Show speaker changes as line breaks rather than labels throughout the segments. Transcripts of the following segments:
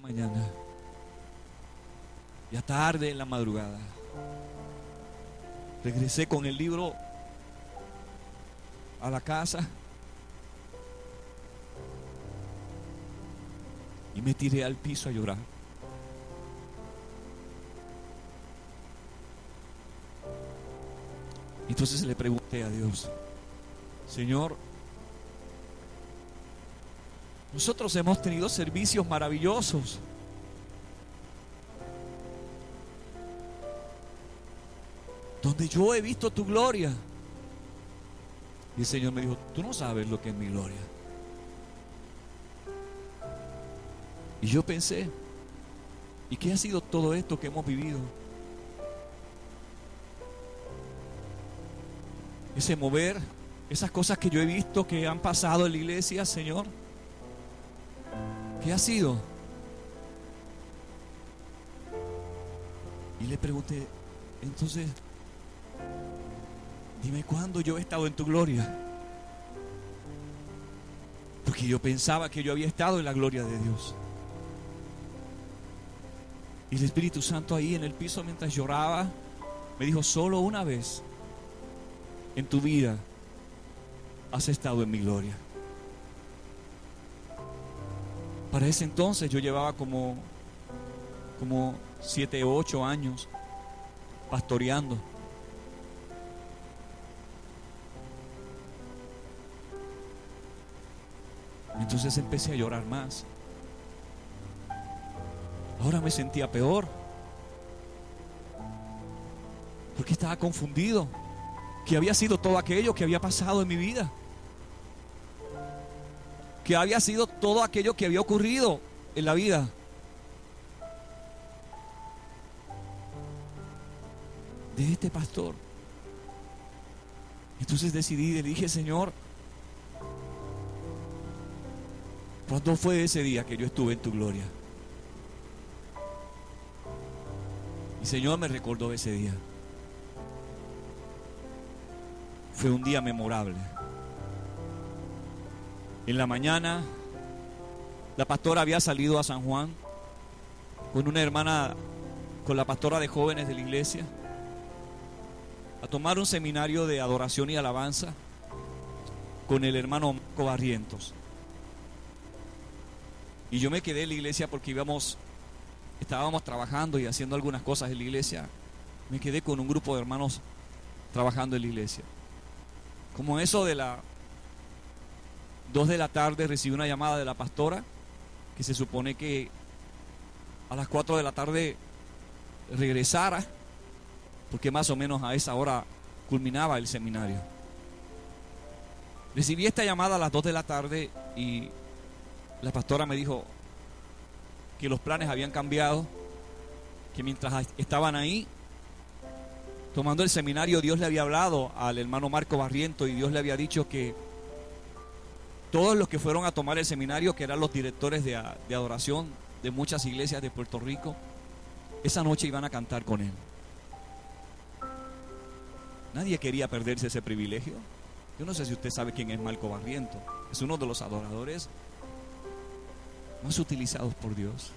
mañana, ya tarde en la madrugada, regresé con el libro a la casa y me tiré al piso a llorar. Entonces le pregunté a Dios: Señor, nosotros hemos tenido servicios maravillosos, donde yo he visto tu gloria. Y el Señor me dijo: tú no sabes lo que es mi gloria. Y yo pensé: ¿y qué ha sido todo esto que hemos vivido? Ese mover, esas cosas que yo he visto que han pasado en la iglesia, Señor, ¿qué ha sido? Y le pregunté: entonces, dime cuándo yo he estado en tu gloria. Porque yo pensaba que yo había estado en la gloria de Dios. Y el Espíritu Santo ahí en el piso mientras lloraba me dijo: solo una vez en tu vida has estado en mi gloria. Para ese entonces yo llevaba como 7 o 8 años pastoreando. Entonces empecé a llorar más. Ahora me sentía peor, porque estaba confundido. Que había sido todo aquello que había pasado en mi vida, que había sido todo aquello que había ocurrido en la vida. De este pastor. Entonces decidí, le dije: Señor, ¿cuándo fue ese día que yo estuve en tu gloria? Y Señor me recordó ese día. Fue un día memorable. En la mañana, la pastora había salido a San Juan con una hermana, con la pastora de jóvenes de la iglesia, a tomar un seminario de adoración y alabanza con el hermano Marco Barrientos. Y yo me quedé en la iglesia porque estábamos trabajando y haciendo algunas cosas en la iglesia. Me quedé con un grupo de hermanos trabajando en la iglesia. Como eso de las 2 de la tarde recibí una llamada de la pastora, que se supone que a las 4 de la tarde regresara, porque más o menos a esa hora culminaba el seminario. Recibí esta llamada a las 2 de la tarde y la pastora me dijo que los planes habían cambiado, que mientras estaban ahí tomando el seminario, Dios le había hablado al hermano Marco Barriento y Dios le había dicho que todos los que fueron a tomar el seminario, que eran los directores de adoración de muchas iglesias de Puerto Rico, esa noche iban a cantar con él. Nadie quería perderse ese privilegio. Yo no sé si usted sabe quién es Marco Barriento. Es uno de los adoradores más utilizados por Dios.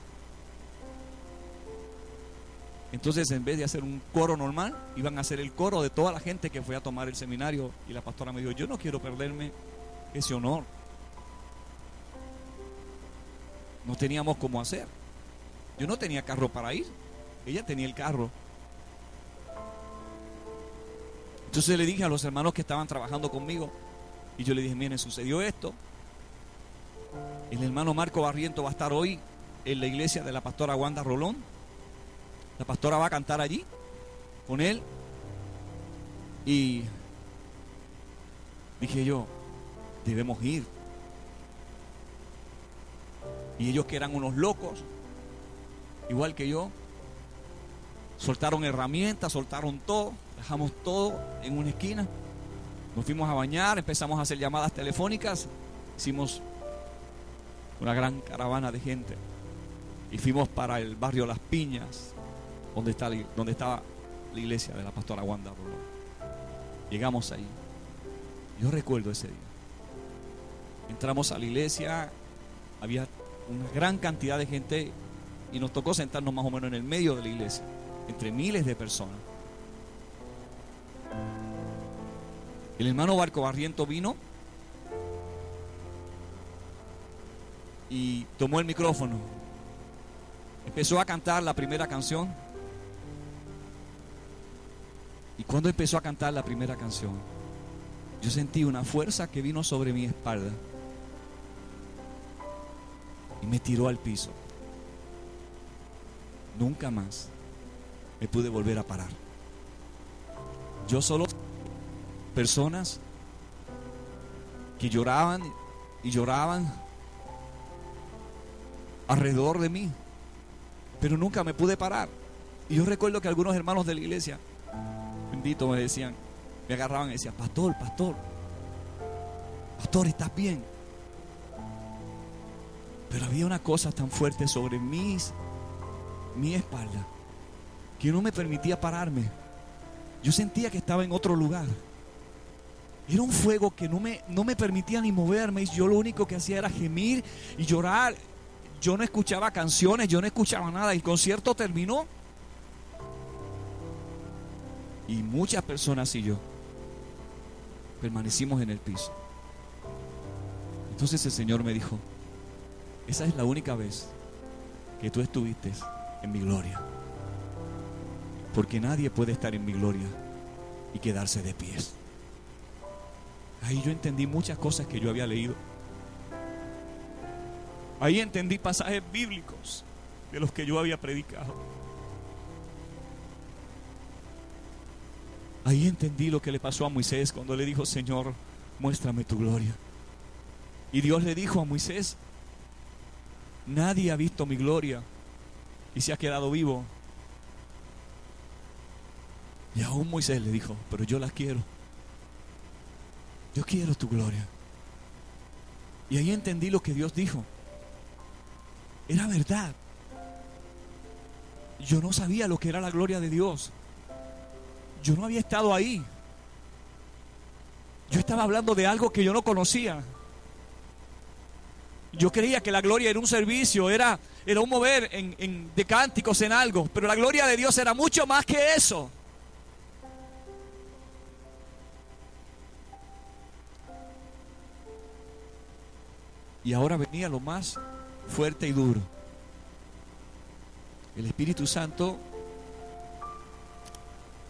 Entonces, en vez de hacer un coro normal, iban a hacer el coro de toda la gente que fue a tomar el seminario. Y la pastora me dijo: yo no quiero perderme ese honor. No teníamos cómo hacer. Yo no tenía carro para ir. Ella tenía el carro. Entonces le dije a los hermanos que estaban trabajando conmigo, y yo le dije: miren, sucedió esto. El hermano Marco Barriento va a estar hoy en la iglesia de la pastora Wanda Rolón. La pastora va a cantar allí con él. Y dije yo: debemos ir. Y ellos, que eran unos locos, igual que yo, soltaron herramientas, soltaron todo, dejamos todo en una esquina, nos fuimos a bañar, empezamos a hacer llamadas telefónicas, hicimos una gran caravana de gente y fuimos para el barrio Las Piñas, donde estaba la iglesia de la pastora Wanda Rolón. Llegamos ahí. Yo recuerdo ese día. Entramos a la iglesia, había una gran cantidad de gente y nos tocó sentarnos más o menos en el medio de la iglesia, entre miles de personas. El hermano Barco Barriento vino y tomó el micrófono. Empezó a cantar la primera canción. Y cuando empezó a cantar la primera canción, yo sentí una fuerza que vino sobre mi espalda y me tiró al piso. Nunca más me pude volver a parar. Yo solo personas que lloraban y lloraban alrededor de mí, pero nunca me pude parar. Y yo recuerdo que algunos hermanos de la iglesia, bendito, me decían, me agarraban y decían: pastor, ¿estás bien? Pero había una cosa tan fuerte sobre mi espalda que no me permitía pararme. Yo sentía que estaba en otro lugar. Era un fuego que no me permitía ni moverme, y yo lo único que hacía era gemir y llorar. Yo no escuchaba canciones, yo no escuchaba nada. El concierto terminó y muchas personas y yo permanecimos en el piso. Entonces el Señor me dijo: esa es la única vez que tú estuviste en mi gloria, porque nadie puede estar en mi gloria y quedarse de pies. Ahí yo entendí muchas cosas que yo había leído. Ahí entendí pasajes bíblicos de los que yo había predicado. Ahí entendí lo que le pasó a Moisés cuando le dijo: Señor, muéstrame tu gloria. Y Dios le dijo a Moisés: nadie ha visto mi gloria y se ha quedado vivo. Y aún Moisés le dijo: pero yo las quiero. Yo quiero tu gloria. Y ahí entendí lo que Dios dijo. Era verdad. Yo no sabía lo que era la gloria de Dios. Yo no había estado ahí. Yo estaba hablando de algo que yo no conocía. Yo creía que la gloria era un servicio, era un mover de cánticos en algo. Pero la gloria de Dios era mucho más que eso. Y ahora venía lo más fuerte y duro. El Espíritu Santo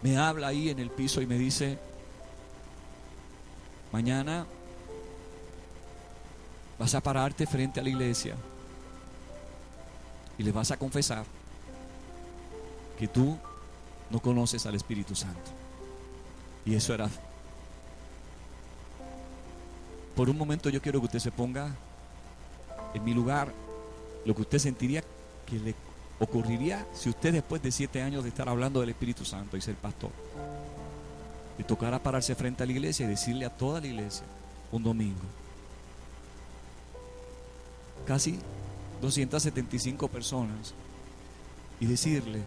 me habla ahí en el piso y me dice: mañana vas a pararte frente a la iglesia y le vas a confesar que tú no conoces al Espíritu Santo. Y eso era. Por un momento yo quiero que usted se ponga en mi lugar, lo que usted sentiría que le ocurriría si usted, después de 7 años de estar hablando del Espíritu Santo y ser pastor, le tocara pararse frente a la iglesia y decirle a toda la iglesia un domingo, casi 275 personas, y decirle: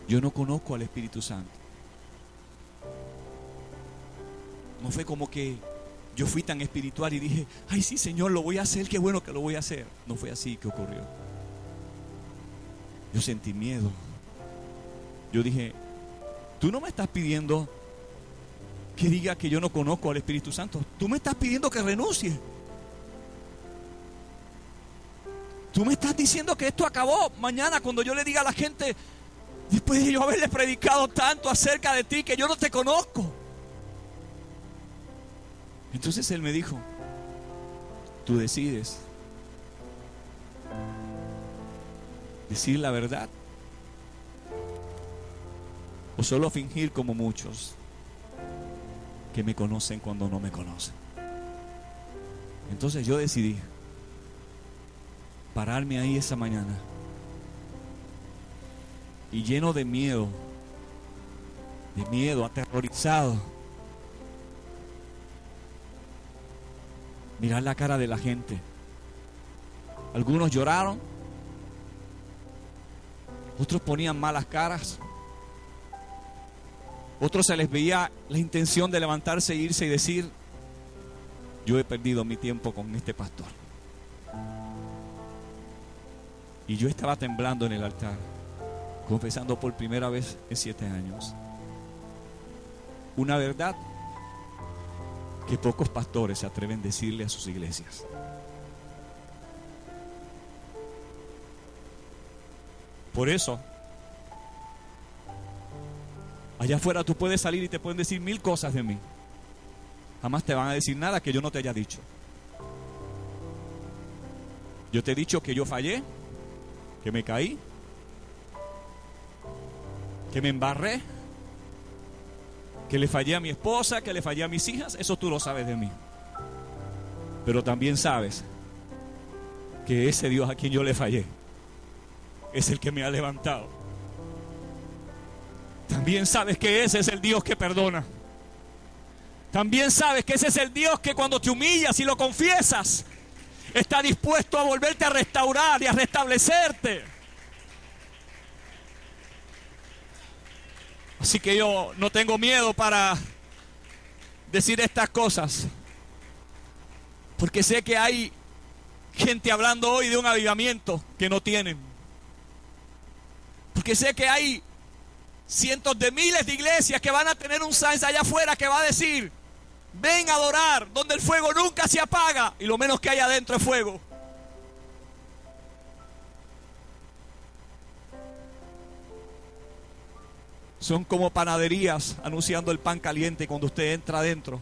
yo no conozco al Espíritu Santo. No fue como que yo fui tan espiritual y dije: ay sí, Señor, lo voy a hacer, qué bueno que lo voy a hacer. No fue así que ocurrió. Yo sentí miedo. Yo dije: tú no me estás pidiendo que diga que yo no conozco al Espíritu Santo. Tú me estás pidiendo que renuncie. Tú me estás diciendo que esto acabó mañana cuando yo le diga a la gente, después de yo haberle predicado tanto acerca de ti, que yo no te conozco. Entonces él me dijo: tú decides decir la verdad o solo fingir como muchos que me conocen cuando no me conocen. Entonces yo decidí pararme ahí esa mañana y lleno de miedo, aterrorizado, mirar la cara de la gente. Algunos lloraron, otros ponían malas caras, otros se les veía la intención de levantarse e irse y decir: yo he perdido mi tiempo con este pastor. Y yo estaba temblando en el altar, confesando por primera vez en 7 años una verdad que pocos pastores se atreven a decirle a sus iglesias. Por eso, allá afuera tú puedes salir y te pueden decir 1000 cosas de mí. Jamás te van a decir nada que yo no te haya dicho. Yo te he dicho que yo fallé, que me caí, que me embarré, que le fallé a mi esposa, que le fallé a mis hijas. Eso tú lo sabes de mí. Pero también sabes que ese Dios a quien yo le fallé es el que me ha levantado. También sabes que ese es el Dios que perdona. También sabes que ese es el Dios que cuando te humillas y lo confiesas, está dispuesto a volverte a restaurar y a restablecerte. Así que yo no tengo miedo para decir estas cosas, porque sé que hay gente hablando hoy de un avivamiento que no tienen. Porque sé que hay cientos de miles de iglesias que van a tener un sign allá afuera que va a decir: ven a adorar donde el fuego nunca se apaga y lo menos que hay adentro es fuego. Son como panaderías anunciando el pan caliente y cuando usted entra adentro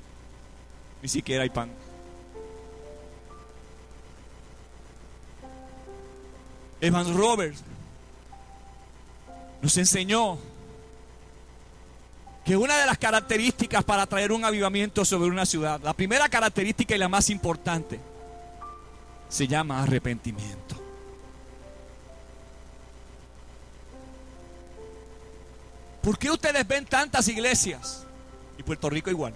ni siquiera hay pan. Evans Roberts nos enseñó que una de las características para traer un avivamiento sobre una ciudad, la primera característica y la más importante, se llama arrepentimiento. ¿Por qué ustedes ven tantas iglesias? Y Puerto Rico igual.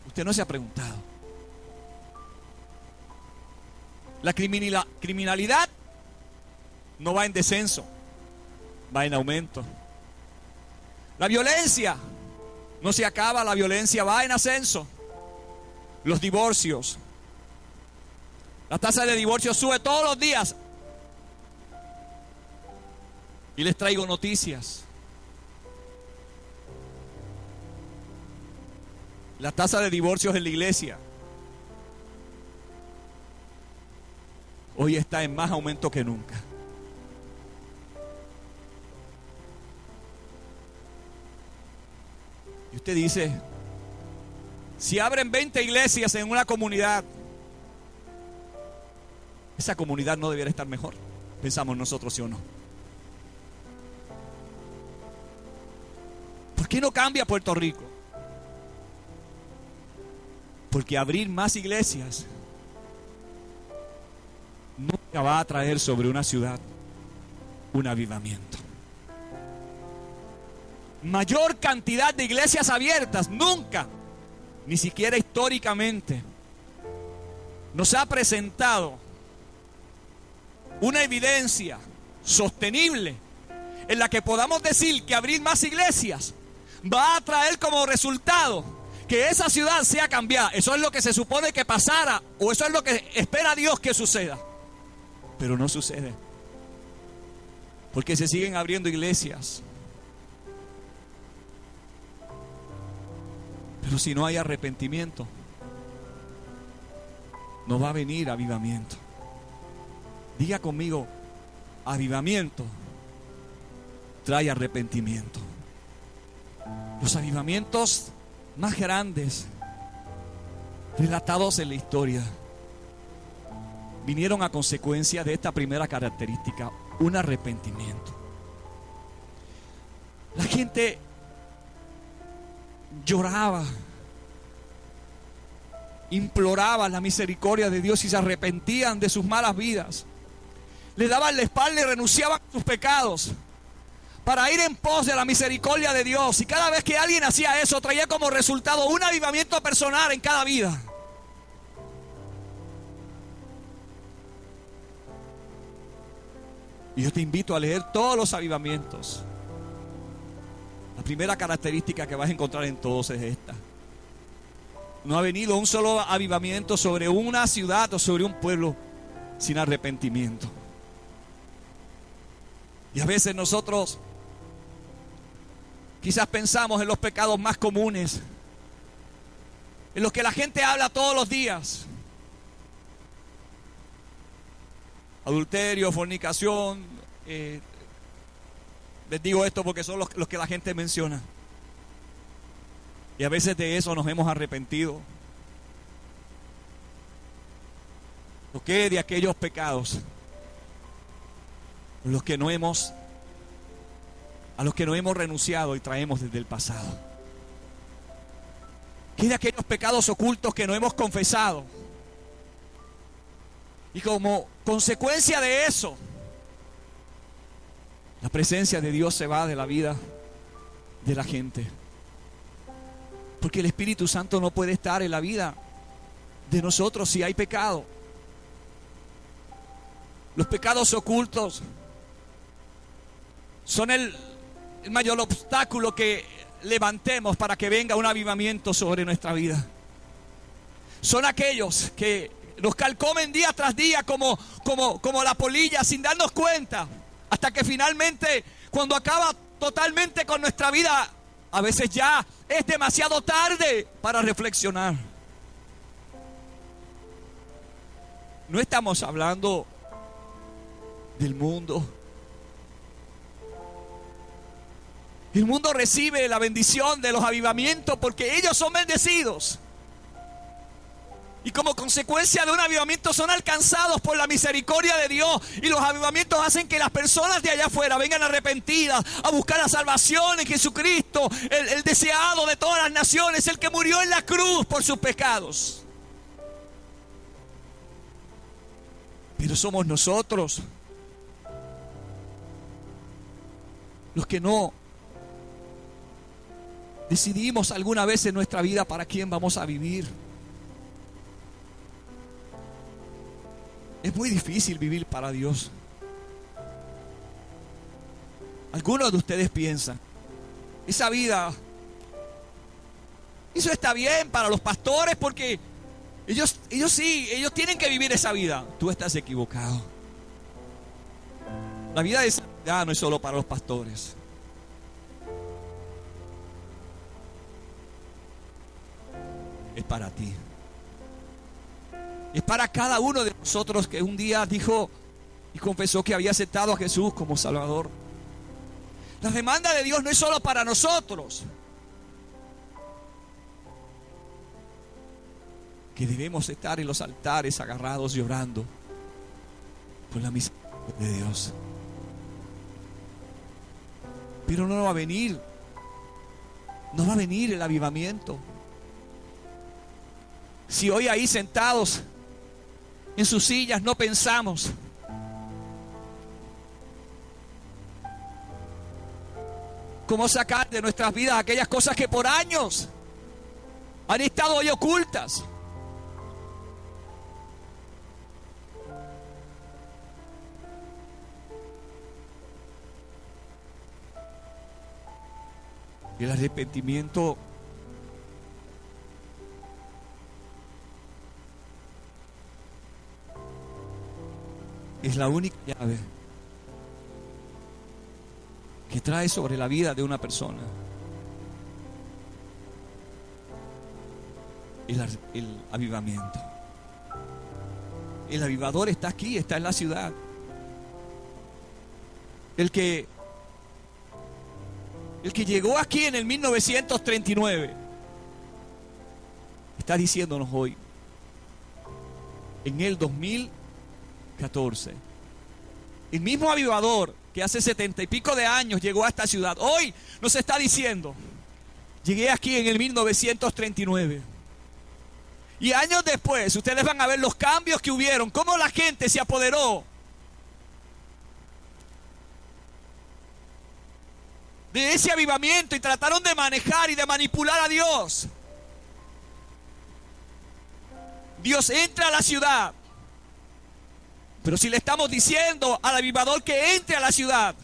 Usted no se ha preguntado. La criminalidad no va en descenso, va en aumento. La violencia no se acaba, la violencia va en ascenso. Los divorcios, la tasa de divorcio sube todos los días. Y les traigo noticias. La tasa de divorcios en la iglesia hoy está en más aumento que nunca. Y usted dice, si abren 20 iglesias en una comunidad, esa comunidad no debiera estar mejor. Pensamos nosotros, ¿sí o no? ¿Por qué no cambia Puerto Rico? Porque abrir más iglesias nunca va a traer sobre una ciudad un avivamiento. Mayor cantidad de iglesias abiertas nunca, ni siquiera históricamente, nos ha presentado una evidencia sostenible en la que podamos decir que abrir más iglesias va a traer como resultado que esa ciudad sea cambiada. Eso es lo que se supone que pasara, o eso es lo que espera Dios que suceda. Pero no sucede, porque se siguen abriendo iglesias. Pero si no hay arrepentimiento, no va a venir avivamiento. Diga conmigo, avivamiento trae arrepentimiento. Los avivamientos más grandes relatados en la historia vinieron a consecuencia de esta primera característica, un arrepentimiento. La gente lloraba, imploraba la misericordia de Dios y se arrepentían de sus malas vidas. Le daban la espalda y renunciaban a sus pecados para ir en pos de la misericordia de Dios. Y cada vez que alguien hacía eso, traía como resultado un avivamiento personal en cada vida. Y yo te invito a leer todos los avivamientos. La primera característica que vas a encontrar en todos es esta: no ha venido un solo avivamiento sobre una ciudad o sobre un pueblo sin arrepentimiento. Y a veces nosotros quizás pensamos en los pecados más comunes, en los que la gente habla todos los días. Adulterio, fornicación. Les digo esto porque son los que la gente menciona. Y a veces de eso nos hemos arrepentido. ¿Lo que de aquellos pecados a los que no hemos renunciado y traemos desde el pasado? ¿Qué de aquellos pecados ocultos que no hemos confesado? Y como consecuencia de eso, la presencia de Dios se va de la vida de la gente. Porque el Espíritu Santo no puede estar en la vida de nosotros si hay pecado. Los pecados ocultos son el mayor obstáculo que levantemos para que venga un avivamiento sobre nuestra vida. Son aquellos que nos calcomen día tras día como la polilla sin darnos cuenta, hasta que finalmente, cuando acaba totalmente con nuestra vida, a veces ya es demasiado tarde para reflexionar. No estamos hablando del mundo. El mundo recibe la bendición de los avivamientos porque ellos son bendecidos. Y como consecuencia de un avivamiento son alcanzados por la misericordia de Dios. Y los avivamientos hacen que las personas de allá afuera vengan arrepentidas a buscar la salvación en Jesucristo, el deseado de todas las naciones, el que murió en la cruz por sus pecados. Pero somos nosotros los que no decidimos alguna vez en nuestra vida para quién vamos a vivir. Es muy difícil vivir para Dios. Algunos de ustedes piensan, esa vida, eso está bien para los pastores porque ellos tienen que vivir esa vida. Tú estás equivocado. La vida de santidad no es solo para los pastores. Es para ti. Es para cada uno de nosotros que un día dijo y confesó que había aceptado a Jesús como Salvador. La demanda de Dios no es solo para nosotros. Que debemos estar en los altares agarrados y orando por la misericordia de Dios. Pero no va a venir el avivamiento si hoy ahí sentados en sus sillas no pensamos cómo sacar de nuestras vidas aquellas cosas que por años han estado hoy ocultas. Y el arrepentimiento es la única llave que trae sobre la vida de una persona el avivamiento. El avivador está aquí, está en la ciudad. El que llegó aquí en el 1939 está diciéndonos hoy, en el 2014, el mismo avivador que hace 70 y pico de años llegó a esta ciudad, hoy nos está diciendo, llegué aquí en el 1939. Y años después, ustedes van a ver los cambios que hubieron, cómo la gente se apoderó de ese avivamiento y trataron de manejar y de manipular a Dios. Dios entra a la ciudad, pero si le estamos diciendo al avivador que entre a la ciudad,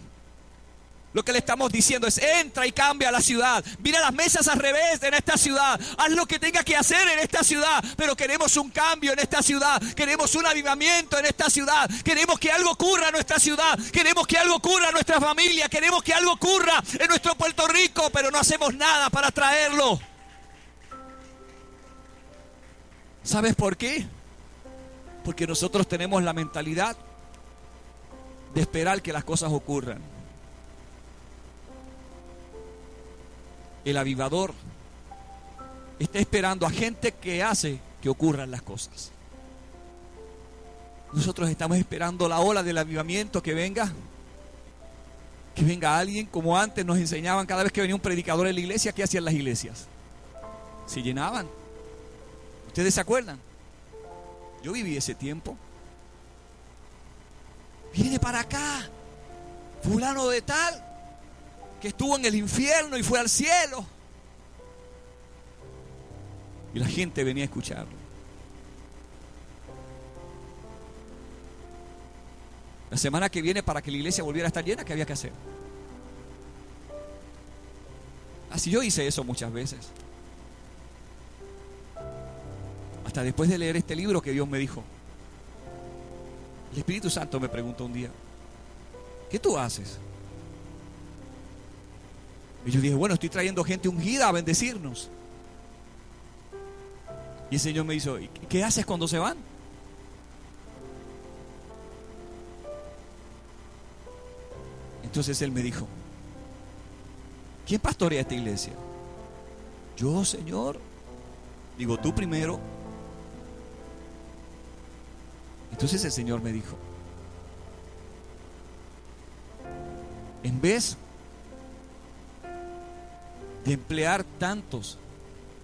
Lo que le estamos diciendo es: entra y cambia la ciudad. Mira las mesas al revés en esta ciudad. Haz lo que tengas que hacer en esta ciudad. Pero queremos un cambio en esta ciudad. Queremos un avivamiento en esta ciudad. Queremos que algo ocurra en nuestra ciudad. Queremos que algo ocurra en nuestra familia. Queremos que algo ocurra en nuestro Puerto Rico. Pero no hacemos nada para traerlo. ¿Sabes por qué? Porque nosotros tenemos la mentalidad de esperar que las cosas ocurran. El avivador está esperando a gente que hace que ocurran las cosas. Nosotros estamos esperando la ola del avivamiento que venga. Que venga alguien, como antes nos enseñaban cada vez que venía un predicador en la iglesia. ¿Qué hacían las iglesias? Se llenaban. ¿Ustedes se acuerdan? Yo viví ese tiempo. Viene para acá fulano de tal, que estuvo en el infierno y fue al cielo. Y la gente venía a escucharlo. La semana que viene, para que la iglesia volviera a estar llena, ¿qué había que hacer? Así yo hice eso muchas veces. Hasta después de leer este libro que Dios me dijo. El Espíritu Santo me preguntó un día: ¿qué tú haces? Y yo dije: bueno, estoy trayendo gente ungida a bendecirnos. Y el Señor me dijo: ¿qué haces cuando se van? Entonces Él me dijo: ¿quién pastorea esta iglesia? Yo, Señor. Digo: tú primero. Entonces el Señor me dijo: en vez de emplear tantos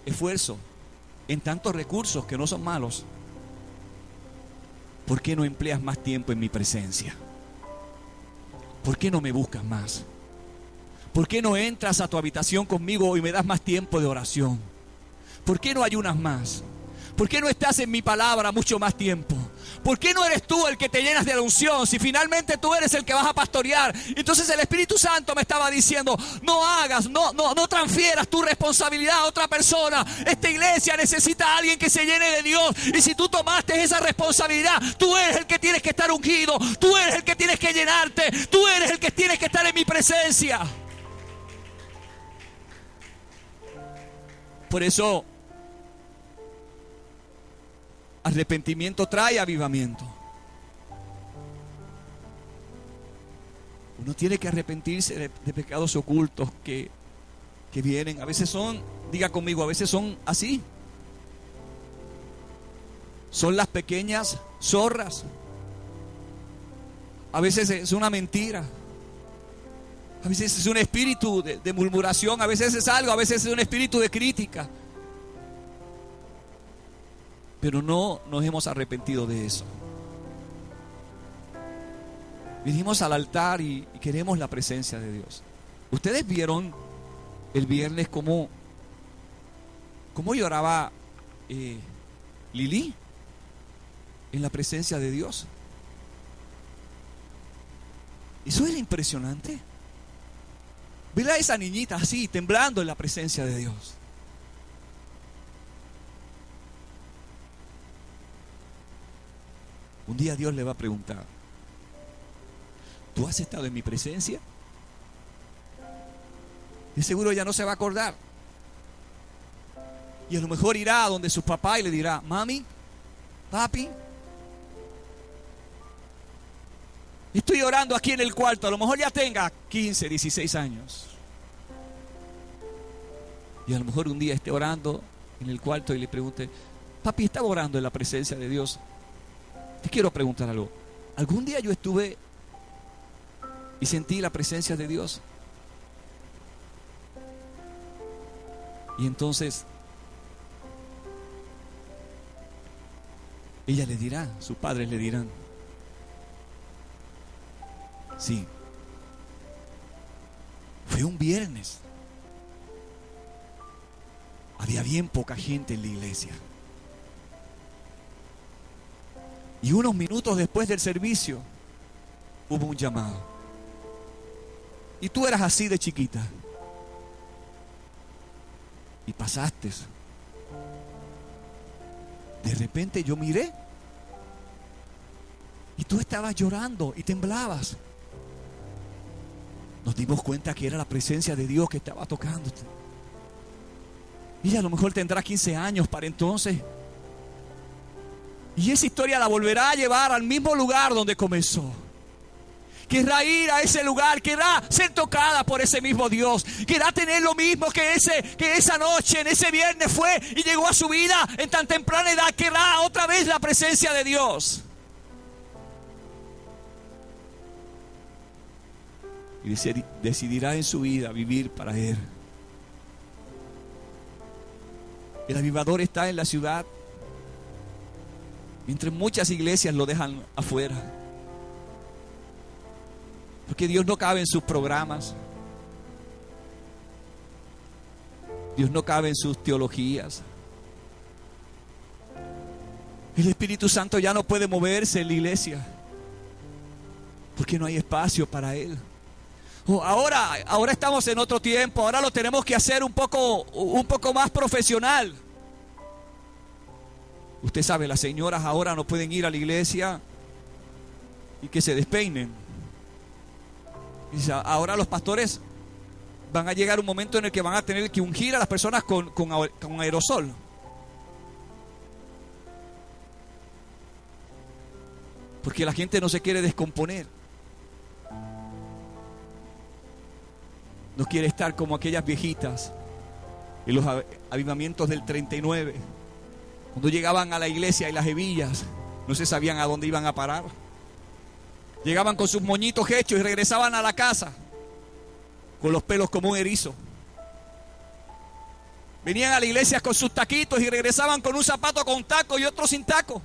esfuerzos en tantos recursos que no son malos, ¿por qué no empleas más tiempo en mi presencia? ¿Por qué no me buscas más? ¿Por qué no entras a tu habitación conmigo y me das más tiempo de oración? ¿Por qué no ayunas más? ¿Por qué no estás en mi palabra mucho más tiempo? ¿Por qué no eres tú el que te llenas de la unción si finalmente tú eres el que vas a pastorear? Entonces el Espíritu Santo me estaba diciendo: no transfieras tu responsabilidad a otra persona. Esta iglesia necesita a alguien que se llene de Dios. Y si tú tomaste esa responsabilidad, tú eres el que tienes que estar ungido. Tú eres el que tienes que llenarte. Tú eres el que tienes que estar en mi presencia. Por eso, arrepentimiento trae avivamiento. Uno tiene que arrepentirse de pecados ocultos que vienen. A veces son, diga conmigo, a veces son así. Son las pequeñas zorras. A veces es una mentira. A veces es un espíritu de murmuración. A veces es algo, a veces es un espíritu de crítica. Pero no nos hemos arrepentido de eso. Vinimos al altar y queremos la presencia de Dios. Ustedes vieron el viernes cómo lloraba Lili en la presencia de Dios. Eso era impresionante. Ver a esa niñita así, temblando en la presencia de Dios. Un día Dios le va a preguntar: ¿tú has estado en mi presencia? De seguro ella no se va a acordar. Y a lo mejor irá a donde su papá y le dirá: mami, papi, estoy orando aquí en el cuarto. A lo mejor ya tenga 15, 16 años. Y a lo mejor un día esté orando en el cuarto y le pregunte: papi, estaba orando en la presencia de Dios. Te quiero preguntar algo. ¿Algún día yo estuve y sentí la presencia de Dios? Y entonces ella le dirá, sus padres le dirán: sí, fue un viernes. Había bien poca gente en la iglesia. Y unos minutos después del servicio hubo un llamado. Y tú eras así de chiquita. Y pasaste. De repente yo miré. Y tú estabas llorando y temblabas. Nos dimos cuenta que era la presencia de Dios que estaba tocándote. Y a lo mejor tendrá 15 años para entonces. Y esa historia la volverá a llevar al mismo lugar donde comenzó. Querrá ir a ese lugar, querrá ser tocada por ese mismo Dios. Querrá tener lo mismo que esa noche, en ese viernes fue y llegó a su vida en tan temprana edad. Querrá otra vez la presencia de Dios. Y decidirá en su vida vivir para Él. El avivador está en la ciudad, mientras muchas iglesias lo dejan afuera. Porque Dios no cabe en sus programas. Dios no cabe en sus teologías. El Espíritu Santo ya no puede moverse en la iglesia, porque no hay espacio para Él. Ahora estamos en otro tiempo. Ahora lo tenemos que hacer un poco más profesional. Usted sabe, las señoras ahora no pueden ir a la iglesia y que se despeinen. Ahora los pastores van a llegar un momento en el que van a tener que ungir a las personas con aerosol. Porque la gente no se quiere descomponer. No quiere estar como aquellas viejitas en los avivamientos del 39. Cuando llegaban a la iglesia y las hebillas no se sabían a dónde iban a parar. Llegaban con sus moñitos hechos y regresaban a la casa con los pelos como un erizo. Venían a la iglesia con sus taquitos y regresaban con un zapato con taco y otro sin taco.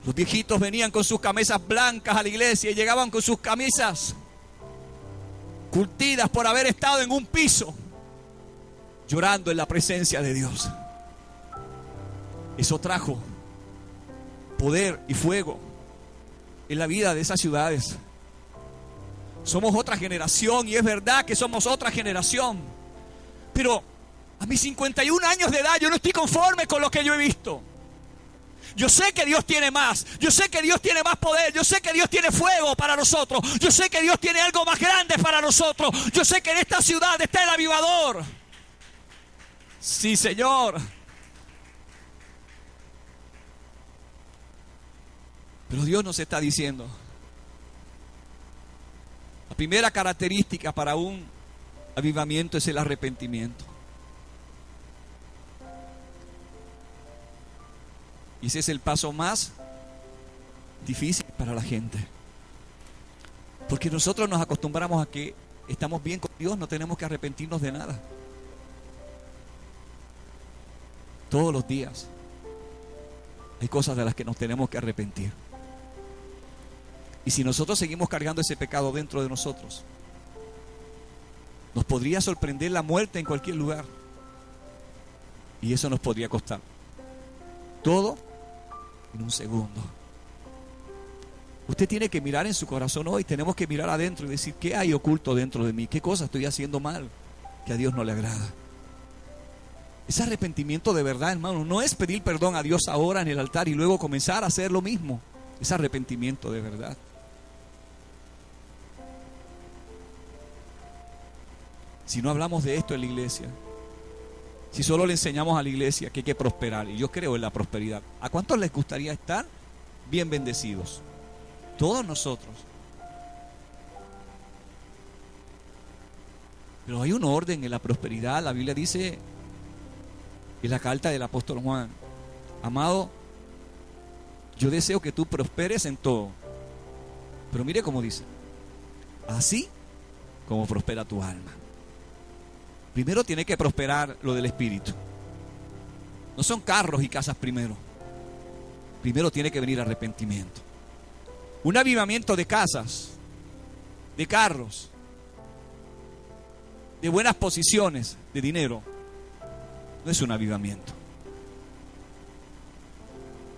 Los viejitos venían con sus camisas blancas a la iglesia y llegaban con sus camisas curtidas por haber estado en un piso, llorando en la presencia de Dios. Eso trajo poder y fuego en la vida de esas ciudades. Somos otra generación, y es verdad que somos otra generación. Pero a mis 51 años de edad yo no estoy conforme con lo que yo he visto. Yo sé que Dios tiene más. Yo sé que Dios tiene más poder. Yo sé que Dios tiene fuego para nosotros. Yo sé que Dios tiene algo más grande para nosotros. Yo sé que en esta ciudad está el avivador. Sí, Señor. Pero Dios nos está diciendo: la primera característica para un avivamiento es el arrepentimiento. Y ese es el paso más difícil para la gente. Porque nosotros nos acostumbramos a que estamos bien con Dios, no tenemos que arrepentirnos de nada. Todos los días hay cosas de las que nos tenemos que arrepentir. Y si nosotros seguimos cargando ese pecado dentro de nosotros, nos podría sorprender la muerte en cualquier lugar. Y eso nos podría costar todo en un segundo. Usted tiene que mirar en su corazón hoy. Tenemos que mirar adentro y decir: ¿qué hay oculto dentro de mí? ¿Qué cosa estoy haciendo mal que a Dios no le agrada? Ese arrepentimiento de verdad, hermano, no es pedir perdón a Dios ahora en el altar y luego comenzar a hacer lo mismo. Es arrepentimiento de verdad. Si no hablamos de esto en la iglesia, si solo le enseñamos a la iglesia que hay que prosperar, y yo creo en la prosperidad, ¿a cuántos les gustaría estar bien bendecidos? Todos nosotros. Pero hay un orden en la prosperidad. La Biblia dice en la carta del apóstol Juan: amado, yo deseo que tú prosperes en todo. Pero mire cómo dice: así como prospera tu alma. Primero tiene que prosperar lo del espíritu. No son carros y casas primero. Primero tiene que venir arrepentimiento. Un avivamiento de casas, de carros, de buenas posiciones, de dinero, no es un avivamiento.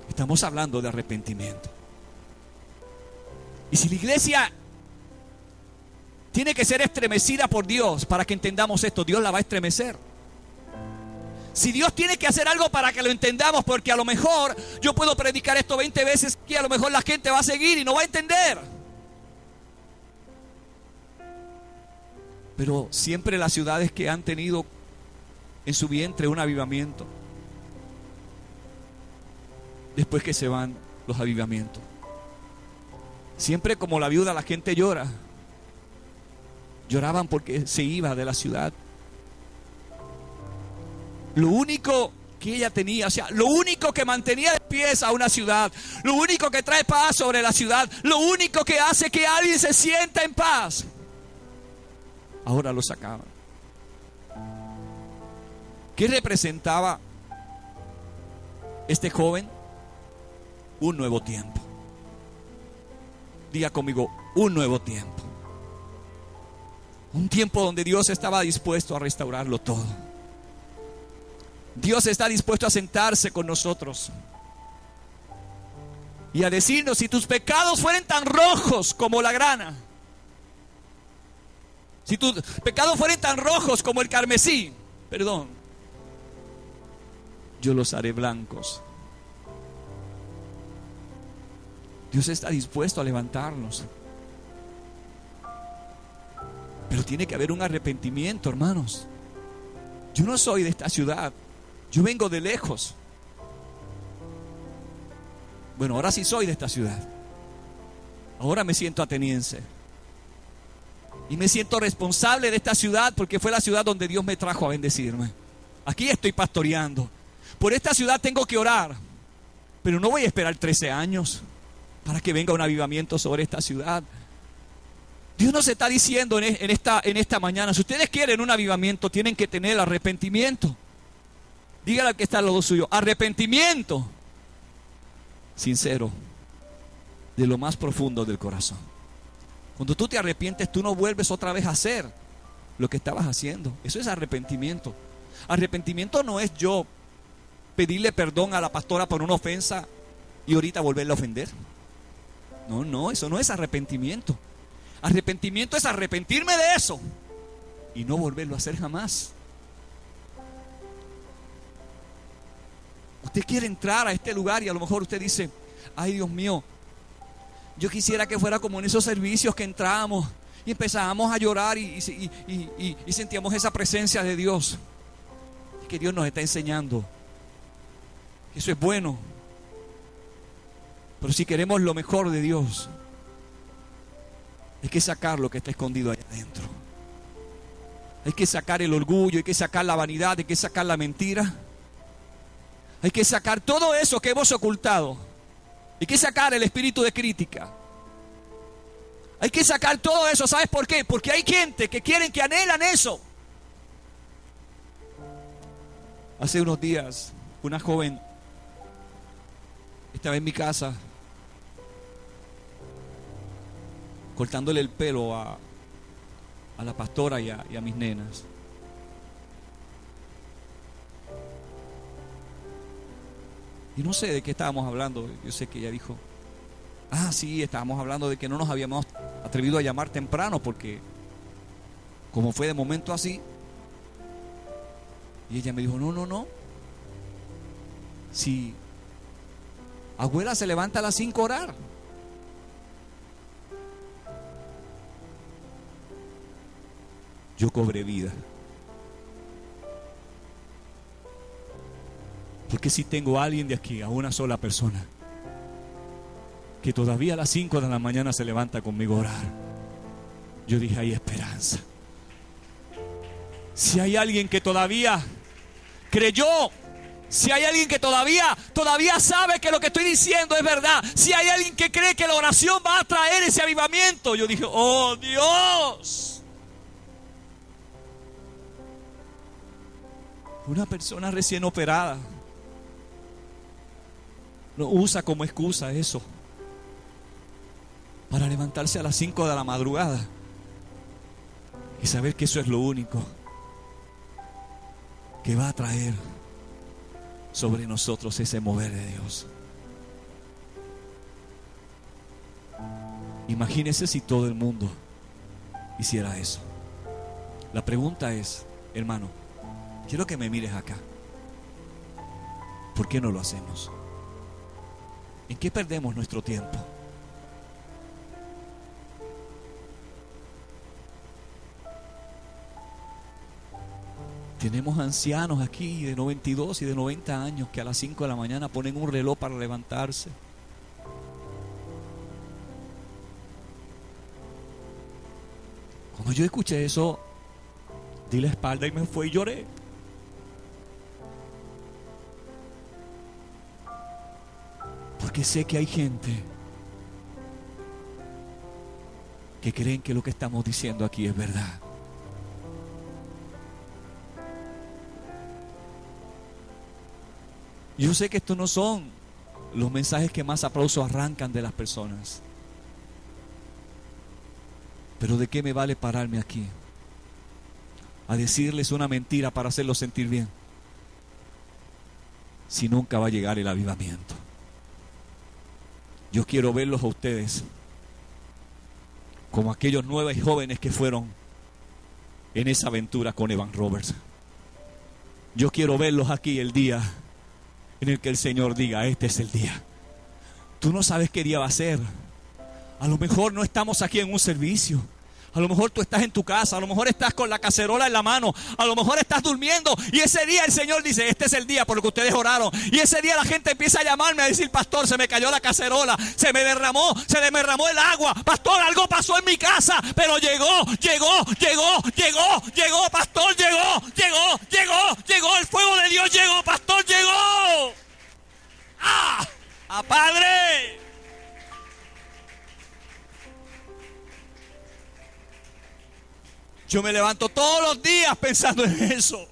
Estamos hablando de arrepentimiento. Y si la iglesia tiene que ser estremecida por Dios para que entendamos esto, Dios la va a estremecer. Si Dios tiene que hacer algo para que lo entendamos, porque a lo mejor yo puedo predicar esto 20 veces y a lo mejor la gente va a seguir y no va a entender. Pero siempre las ciudades que han tenido en su vientre un avivamiento, después que se van los avivamientos, siempre como la viuda la gente llora. Lloraban porque se iba de la ciudad. Lo único que ella tenía, o sea, lo único que mantenía de pie a una ciudad, lo único que trae paz sobre la ciudad, lo único que hace que alguien se sienta en paz, ahora lo sacaban. ¿Qué representaba este joven? Un nuevo tiempo. Diga conmigo, un nuevo tiempo. Un tiempo donde Dios estaba dispuesto a restaurarlo todo. Dios está dispuesto a sentarse con nosotros y a decirnos: si tus pecados fueren tan rojos como la grana, si tus pecados fueren tan rojos como el carmesí, perdón, yo los haré blancos. Dios está dispuesto a levantarnos, pero tiene que haber un arrepentimiento, hermanos. Yo no soy de esta ciudad, yo vengo de lejos. Bueno, ahora sí soy de esta ciudad. Ahora me siento ateniense y me siento responsable de esta ciudad, porque fue la ciudad donde Dios me trajo a bendecirme. Aquí estoy pastoreando. Por esta ciudad tengo que orar, pero no voy a esperar 13 años para que venga un avivamiento sobre esta ciudad. Dios nos está diciendo en esta mañana: si ustedes quieren un avivamiento, tienen que tener arrepentimiento. Dígale al que está al lado suyo: arrepentimiento sincero, de lo más profundo del corazón. Cuando tú te arrepientes, tú no vuelves otra vez a hacer lo que estabas haciendo. Eso es arrepentimiento. Arrepentimiento no es yo pedirle perdón a la pastora por una ofensa y ahorita volverla a ofender. No, eso no es arrepentimiento. Arrepentimiento es arrepentirme de eso y no volverlo a hacer jamás. Usted quiere entrar a este lugar y a lo mejor usted dice: ay, Dios mío, yo quisiera que fuera como en esos servicios que entramos y empezábamos a llorar y sentíamos esa presencia de Dios. Y que Dios nos está enseñando que eso es bueno. Pero si queremos lo mejor de Dios, hay que sacar lo que está escondido allá adentro. Hay que sacar el orgullo, hay que sacar la vanidad, hay que sacar la mentira. Hay que sacar todo eso que hemos ocultado. Hay que sacar el espíritu de crítica. Hay que sacar todo eso. ¿Sabes por qué? Porque hay gente que quieren, que anhelan eso. Hace unos días, una joven estaba en mi casa cortándole el pelo a la pastora y a mis nenas. Y no sé de qué estábamos hablando. Yo sé que ella dijo: sí, estábamos hablando de que no nos habíamos atrevido a llamar temprano, porque como fue de momento así. Y ella me dijo: no. Si abuela se levanta a las 5 a orar. Yo cobré vida. Porque si tengo a alguien de aquí, a una sola persona, que todavía a las 5 de la mañana se levanta conmigo a orar, yo dije: hay esperanza. Si hay alguien que todavía creyó, si hay alguien que todavía sabe que lo que estoy diciendo es verdad, si hay alguien que cree que la oración va a traer ese avivamiento, yo dije: oh Dios. Una persona recién operada no usa como excusa eso para levantarse a las 5 de la madrugada y saber que eso es lo único que va a traer sobre nosotros ese mover de Dios. Imagínese si todo el mundo hiciera eso. La pregunta es, hermano, quiero que me mires acá. ¿Por qué no lo hacemos? ¿En qué perdemos nuestro tiempo? Tenemos ancianos aquí de 92 y de 90 años que a las 5 de la mañana ponen un reloj para levantarse. Cuando yo escuché eso, di la espalda y me fui y lloré. Porque sé que hay gente que creen que lo que estamos diciendo aquí es verdad. Yo sé que estos no son los mensajes que más aplausos arrancan de las personas. Pero ¿de qué me vale pararme aquí a decirles una mentira para hacerlos sentir bien si nunca va a llegar el avivamiento? Yo quiero verlos a ustedes como aquellos 9 jóvenes que fueron en esa aventura con Evan Roberts. Yo quiero verlos aquí el día en el que el Señor diga, este es el día. Tú no sabes qué día va a ser. A lo mejor no estamos aquí en un servicio. A lo mejor tú estás en tu casa, a lo mejor estás con la cacerola en la mano, a lo mejor estás durmiendo y ese día el Señor dice, este es el día por el que ustedes oraron. Y ese día la gente empieza a llamarme a decir, pastor, se me cayó la cacerola, se me derramó el agua, pastor, algo pasó en mi casa, pero llegó, pastor, llegó, el fuego de Dios llegó, pastor, llegó. ¡Ah! ¡A Padre! Yo me levanto todos los días pensando en eso.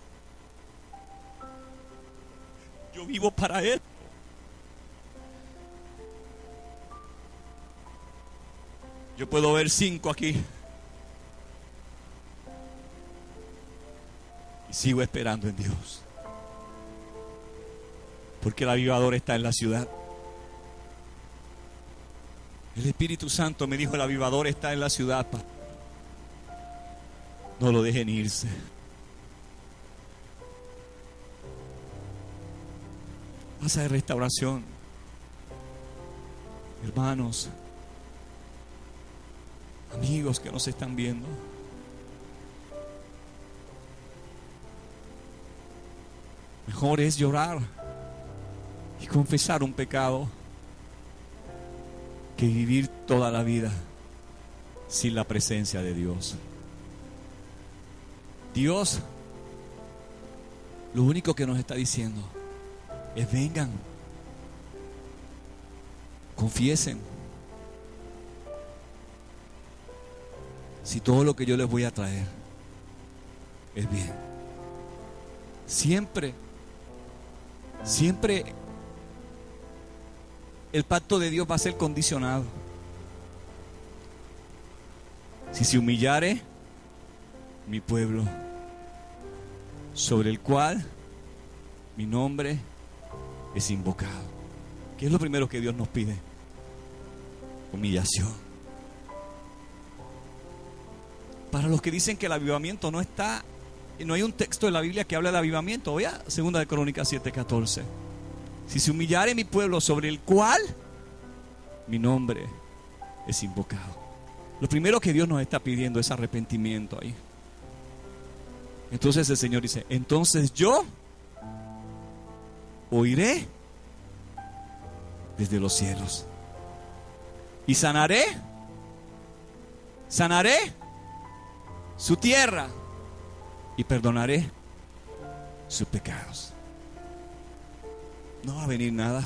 Yo vivo para Él. Yo puedo ver 5 aquí. Y sigo esperando en Dios. Porque el avivador está en la ciudad. El Espíritu Santo me dijo, el avivador está en la ciudad. No lo dejen irse. Casa de Restauración, hermanos, amigos que nos están viendo, mejor es llorar y confesar un pecado que vivir toda la vida sin la presencia de Dios. Dios lo único que nos está diciendo es vengan, confiesen. Si todo lo que yo les voy a traer es bien. Siempre el pacto de Dios va a ser condicionado. Si se humillare mi pueblo, sobre el cual mi nombre es invocado. ¿Qué es lo primero que Dios nos pide? Humillación. Para los que dicen que el avivamiento no está, no hay un texto de la Biblia que hable de avivamiento, voy a 2 de Crónicas 7:14. Si se humillare mi pueblo sobre el cual mi nombre es invocado. Lo primero que Dios nos está pidiendo es arrepentimiento ahí. Entonces el Señor dice, entonces yo oiré desde los cielos y sanaré su tierra y perdonaré sus pecados. No va a venir nada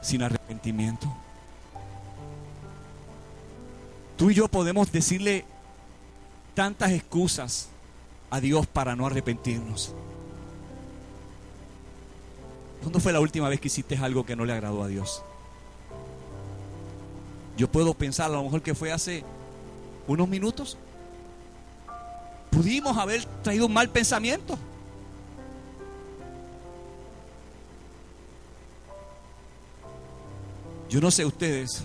sin arrepentimiento. Tú y yo podemos decirle tantas excusas a Dios para no arrepentirnos. ¿Cuándo fue la última vez que hiciste algo que no le agradó a Dios? Yo puedo pensar, a lo mejor que fue hace unos minutos. Pudimos haber traído un mal pensamiento. Yo no sé ustedes,